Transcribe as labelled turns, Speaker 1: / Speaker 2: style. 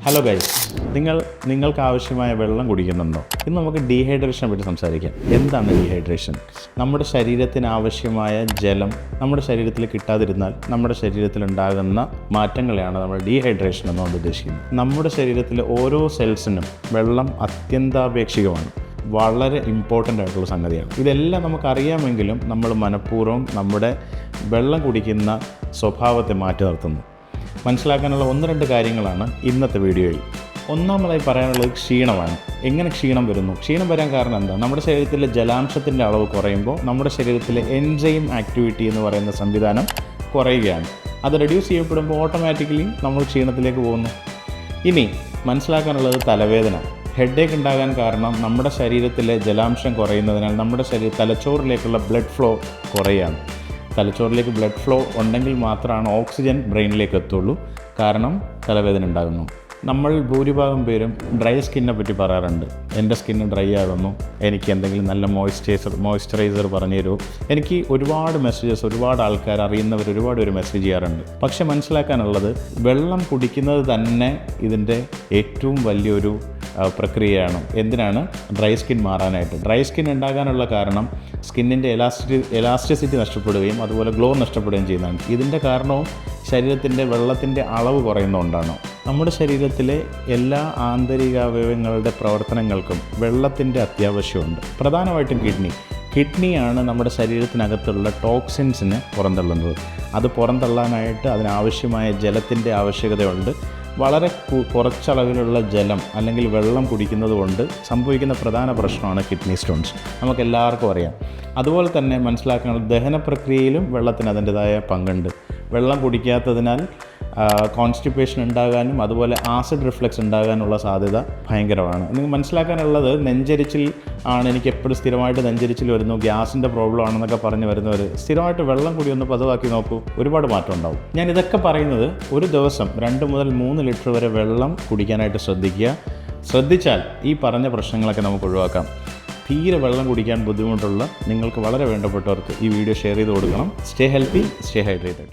Speaker 1: Hello guys, നിങ്ങൾക്ക് ആവശ്യമായ വെള്ളം കുടിക്കുന്നുണ്ടോ? ഇന്ന് നമുക്ക് ഡീഹൈഡ്രേഷനെ പറ്റി സംസാരിക്കാം. എന്താണ് ഡീഹൈഡ്രേഷൻ? നമ്മുടെ ശരീരത്തിന് ആവശ്യമായ ജലം നമ്മുടെ ശരീരത്തിൽ കിട്ടാതിരുന്നാൽ നമ്മുടെ ശരീരത്തിലുണ്ടാകുന്ന മാറ്റങ്ങളെയാണ് നമ്മൾ ഡീഹൈഡ്രേഷൻ എന്നുകൊണ്ട് ഉദ്ദേശിക്കുന്നത്. നമ്മുടെ ശരീരത്തിലെ ഓരോ സെൽസിനും വെള്ളം അത്യന്താപേക്ഷികമാണ്. വളരെ ഇമ്പോർട്ടൻ്റ് ആയിട്ടുള്ള സംഗതിയാണ്. ഇതെല്ലാം നമുക്കറിയാമെങ്കിലും നമ്മൾ മനഃപൂർവ്വം നമ്മുടെ വെള്ളം കുടിക്കുന്ന സ്വഭാവത്തെ മാറ്റി നിർത്തുന്നു. മനസ്സിലാക്കാനുള്ള 1-2 കാര്യങ്ങളാണ് ഇന്നത്തെ വീഡിയോയിൽ. ഒന്നാമതായി പറയാനുള്ളത് ക്ഷീണമാണ്. എങ്ങനെ ക്ഷീണം വരുന്നു? ക്ഷീണം വരാൻ കാരണം എന്താ? നമ്മുടെ ശരീരത്തിലെ ജലാംശത്തിൻ്റെ അളവ് കുറയുമ്പോൾ നമ്മുടെ ശരീരത്തിലെ എൻസൈം ആക്ടിവിറ്റി എന്ന് പറയുന്ന സംവിധാനം കുറയുകയാണ്. അത് റെഡ്യൂസ് ചെയ്യപ്പെടുമ്പോൾ ഓട്ടോമാറ്റിക്കലി നമ്മൾ ക്ഷീണത്തിലേക്ക് പോകുന്നു. ഇനി മനസ്സിലാക്കാനുള്ളത് തലവേദന. ഹെഡേക്ക് ഉണ്ടാകാൻ കാരണം നമ്മുടെ ശരീരത്തിലെ ജലാംശം കുറയുന്നതിനാൽ നമ്മുടെ തലച്ചോറിലേക്കുള്ള ബ്ലഡ് ഫ്ലോ കുറയുകയാണ്. തലച്ചോറിലേക്ക് ബ്ലഡ് ഫ്ലോ ഉണ്ടെങ്കിൽ മാത്രമാണ് ഓക്സിജൻ ബ്രെയിനിലേക്ക് എത്തുള്ളൂ. കാരണം തലവേദന ഉണ്ടാകുന്നു. നമ്മൾ ഭൂരിഭാഗം പേരും ഡ്രൈ സ്കിന്നെ പറ്റി പറയാറുണ്ട്. എൻ്റെ സ്കിന്ന് ഡ്രൈ ആകുന്നു, എനിക്ക് എന്തെങ്കിലും നല്ല മോയ്സ്ചറൈസർ പറഞ്ഞു തരുമോ? എനിക്ക് ഒരുപാട് ആൾക്കാർ അറിയുന്നവർ ഒരുപാട് പേര് മെസ്സേജ് ചെയ്യാറുണ്ട്. പക്ഷെ മനസ്സിലാക്കാനുള്ളത്, വെള്ളം കുടിക്കുന്നത് തന്നെ ഇതിൻ്റെ ഏറ്റവും വലിയൊരു പ്രക്രിയയാണ്. എന്തിനാണ്? ഡ്രൈ സ്കിൻ മാറാനായിട്ട്. ഡ്രൈ സ്കിൻ ഉണ്ടാകാനുള്ള കാരണം സ്കിന്നിൻ്റെ എലാസ്റ്റിസിറ്റി നഷ്ടപ്പെടുകയും അതുപോലെ ഗ്ലോ നഷ്ടപ്പെടുകയും ചെയ്യുന്നതാണ്. ഇതിൻ്റെ കാരണവും ശരീരത്തിൻ്റെ വെള്ളത്തിൻ്റെ അളവ് കുറയുന്നതുകൊണ്ടാണ്. നമ്മുടെ ശരീരത്തിലെ എല്ലാ ആന്തരിക അവയവങ്ങളുടെ പ്രവർത്തനങ്ങൾക്കും വെള്ളത്തിൻ്റെ അത്യാവശ്യമുണ്ട്. പ്രധാനമായിട്ടും കിഡ്നിയാണ് നമ്മുടെ ശരീരത്തിനകത്തുള്ള ടോക്സിൻസിനെ പുറന്തള്ളുന്നത്. അത് പുറന്തള്ളാനായിട്ട് അതിനാവശ്യമായ ജലത്തിൻ്റെ ആവശ്യകതയുണ്ട്. വളരെ കുറച്ചളവിലുള്ള ജലം അല്ലെങ്കിൽ വെള്ളം കുടിക്കുന്നത് കൊണ്ട് സംഭവിക്കുന്ന പ്രധാന പ്രശ്നമാണ് കിഡ്നി സ്റ്റോൺസ്. നമുക്കെല്ലാവർക്കും അറിയാം. അതുപോലെ തന്നെ മനസ്സിലാക്കാനുള്ള ദഹന പ്രക്രിയയിലും വെള്ളത്തിന് അതിൻ്റെതായ പങ്കുണ്ട്. വെള്ളം കുടിക്കാത്തതിനാൽ കോൺസ്റ്റിപ്പേഷൻ ഉണ്ടാകാനും അതുപോലെ ആസിഡ് റിഫ്ലക്സ് ഉണ്ടാകാനുള്ള സാധ്യത ഭയങ്കരമാണ്. നിങ്ങൾ മനസ്സിലാക്കാനുള്ളത്, നെഞ്ചരിച്ചിൽ ആണ്, എനിക്ക് എപ്പോഴും സ്ഥിരമായിട്ട് നെഞ്ചരിച്ചിൽ വരുന്നു, ഗ്യാസിൻ്റെ പ്രോബ്ലം ആണെന്നൊക്കെ പറഞ്ഞ് വരുന്നവർ സ്ഥിരമായിട്ട് വെള്ളം കൂടി ഒന്ന് പതിവാക്കി നോക്കൂ, ഒരുപാട് മാറ്റം ഉണ്ടാവും. ഞാൻ ഇതൊക്കെ പറയുന്നത്, ഒരു ദിവസം 2 മുതൽ 3 ലിറ്റർ വരെ വെള്ളം കുടിക്കാനായിട്ട് ശ്രദ്ധിച്ചാൽ ഈ പറഞ്ഞ പ്രശ്നങ്ങളൊക്കെ നമുക്ക് ഒഴിവാക്കാം. തീരെ വെള്ളം കുടിക്കാൻ ബുദ്ധിമുട്ടുള്ള നിങ്ങൾക്ക് വളരെ വേണ്ടപ്പെട്ടവർക്ക് ഈ വീഡിയോ ഷെയർ ചെയ്ത് കൊടുക്കണം. Stay healthy, stay hydrated.